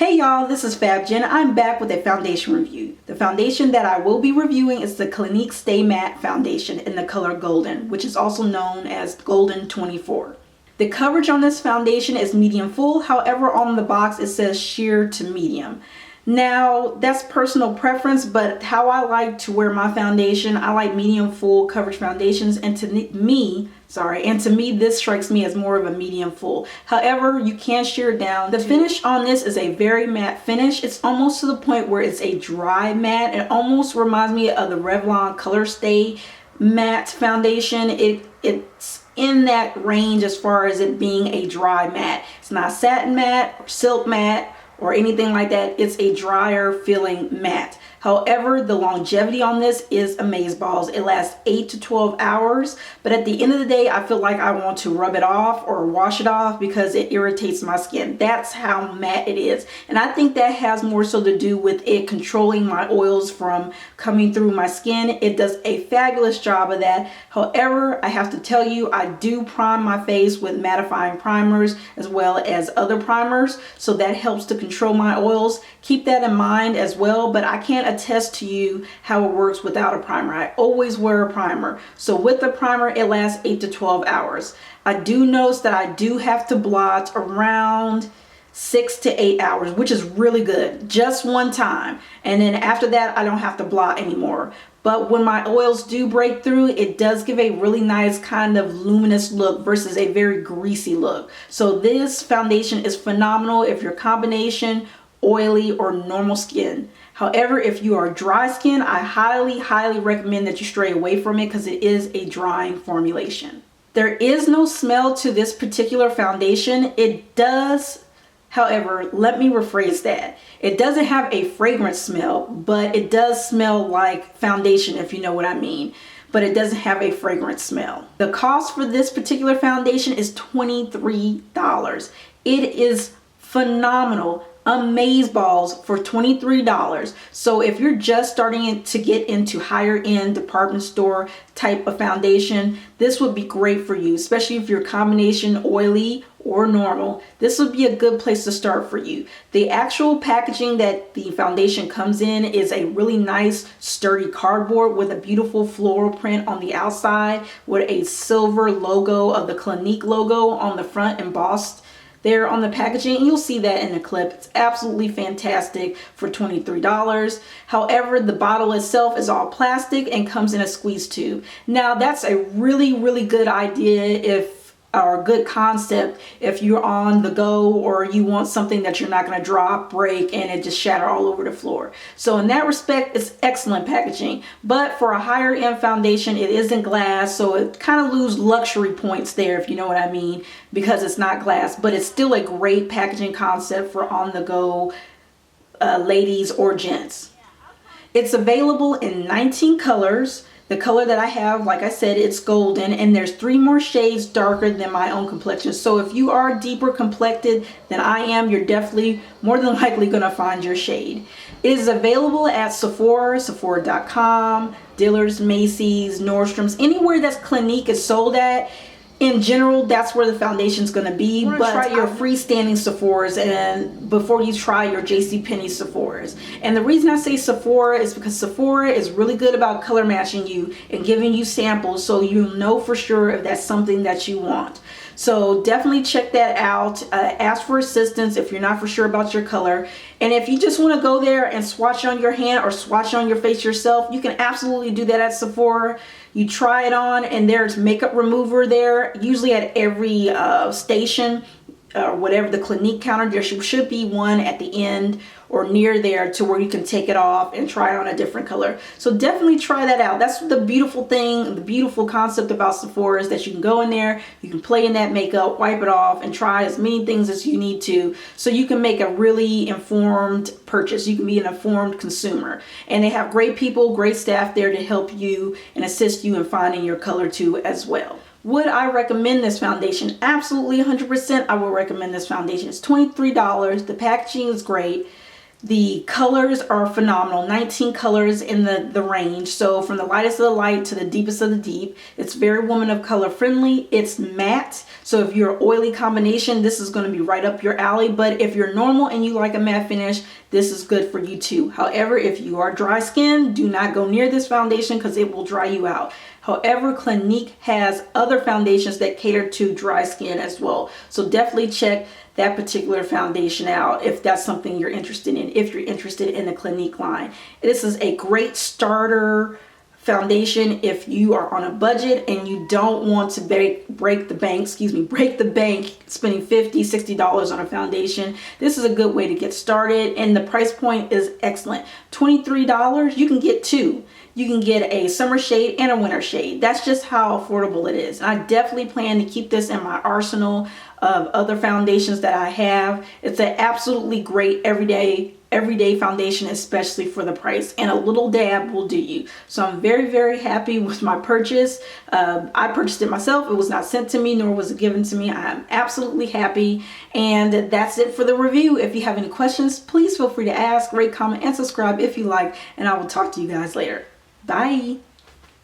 Hey y'all, this is FabJen. I'm back with a foundation review. The foundation that I will be reviewing is the Clinique Stay Matte Foundation in the color Golden, which is also known as Golden 24. The coverage on this foundation is medium full, however on the box it says sheer to medium. Now that's personal preference, but how I like to wear my foundation, I like medium full coverage foundations, and to me this strikes me as more of a medium full. However, you can sheer it down. The finish on this is a very matte finish. It's almost to the point where it's a dry matte. It almost reminds me of the Revlon Color Stay matte foundation. It's in that range as far as it being a dry matte. It's not satin matte or silk matte or anything like that. It's a drier feeling matte. However, the longevity on this is amazeballs. It lasts 8 to 12 hours, but at the end of the day, I feel like I want to rub it off or wash it off because it irritates my skin. That's how matte it is. And I think that has more so to do with it controlling my oils from coming through my skin. It does a fabulous job of that. However, I have to tell you, I do prime my face with mattifying primers as well as other primers, so that helps to control my oils. Keep that in mind as well, but I can't attest to you how it works without a primer. I always wear a primer. So with the primer, it lasts 8 to 12 hours. I do notice that I do have to blot around 6 to 8 hours, which is really good. Just one time. And then after that, I don't have to blot anymore. But when my oils do break through, it does give a really nice kind of luminous look versus a very greasy look. So this foundation is phenomenal if you're combination oily or normal skin. However, if you are dry skin, I highly recommend that you stray away from it because it is a drying formulation. There is no smell to this particular foundation. It does, however, let me rephrase that. It doesn't have a fragrance smell, but it does smell like foundation, if you know what I mean. But it doesn't have a fragrance smell. The cost for this particular foundation is $23. It is phenomenal. Amazeballs for $23. So if you're just starting to get into higher end department store type of foundation, this would be great for you, especially if you're combination oily or normal. This would be a good place to start for you. The actual packaging that the foundation comes in is a really nice sturdy cardboard with a beautiful floral print on the outside with a silver logo of the Clinique logo on the front embossed there on the packaging, and you'll see that in the clip. It's absolutely fantastic for $23. However, the bottle itself is all plastic and comes in a squeeze tube. Now that's a really good idea or a good concept if you're on the go or you want something that you're not going to drop, break, and it just shatter all over the floor. So in that respect, it's excellent packaging. But for a higher end foundation, it isn't glass, so it kind of loses luxury points there, if you know what I mean, because it's not glass. But it's still a great packaging concept for on the go ladies or gents. It's available in 19 colors. The color that I have, like I said, it's golden, and there's 3 more shades darker than my own complexion. So if you are deeper complected than I am, you're definitely more than likely gonna find your shade. It is available at Sephora, Sephora.com, Dillard's, Macy's, Nordstrom's, anywhere that's Clinique is sold at. In general, that's where the foundation's going to be, but try your freestanding Sephora's and before you try your JCPenney Sephora's. And the reason I say Sephora is because Sephora is really good about color matching you and giving you samples so you'll know for sure if that's something that you want. So definitely check that out. Ask for assistance if you're not for sure about your color. And if you just want to go there and swatch on your hand or swatch on your face yourself, you can absolutely do that at Sephora. You try it on, and there's makeup remover there, usually at every station. Whatever the Clinique counter, there should be one at the end or near there to where you can take it off and try on a different color. So definitely try that out. That's the beautiful thing, the beautiful concept about Sephora is that you can go in there, you can play in that makeup, wipe it off, and try as many things as you need to so you can make a really informed purchase. You can be an informed consumer. And they have great people, great staff there to help you and assist you in finding your color too as well. Would I recommend this foundation? Absolutely 100%. I will recommend this foundation. It's $23. The packaging is great. The colors are phenomenal. 19 colors in the range. So from the lightest of the light to the deepest of the deep. It's very woman of color friendly. It's matte. So if you're oily combination, this is going to be right up your alley. But if you're normal and you like a matte finish, this is good for you too. However, if you are dry skin, do not go near this foundation because it will dry you out. However, Clinique has other foundations that cater to dry skin as well. So definitely check that particular foundation out if that's something you're interested in, if you're interested in the Clinique line. This is a great starter foundation if you are on a budget and you don't want to break the bank spending $50-$60 on a foundation. This is a good way to get started, and the price point is excellent. $23, you can get two. You can get a summer shade and a winter shade. That's just how affordable it is. And I definitely plan to keep this in my arsenal of other foundations that I have. It's an absolutely great everyday foundation, especially for the price, and a little dab will do you. So I'm very happy with my purchase. I purchased it myself. It was not sent to me, nor was it given to me. I'm absolutely happy, and that's it for the review. If you have any questions, please feel free to ask, rate, comment, and subscribe if you like, and I will talk to you guys later. Bye.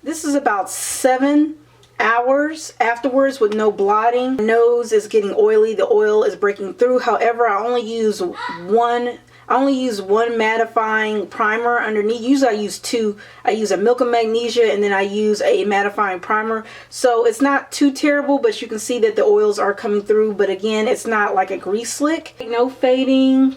This is about 7 hours afterwards with no blotting. My nose is getting oily. The oil is breaking through. However, I only use one mattifying primer underneath. Usually I use two. I use a Milk of Magnesia and then I use a mattifying primer. So it's not too terrible, but you can see that the oils are coming through. But again, it's not like a grease slick. No fading.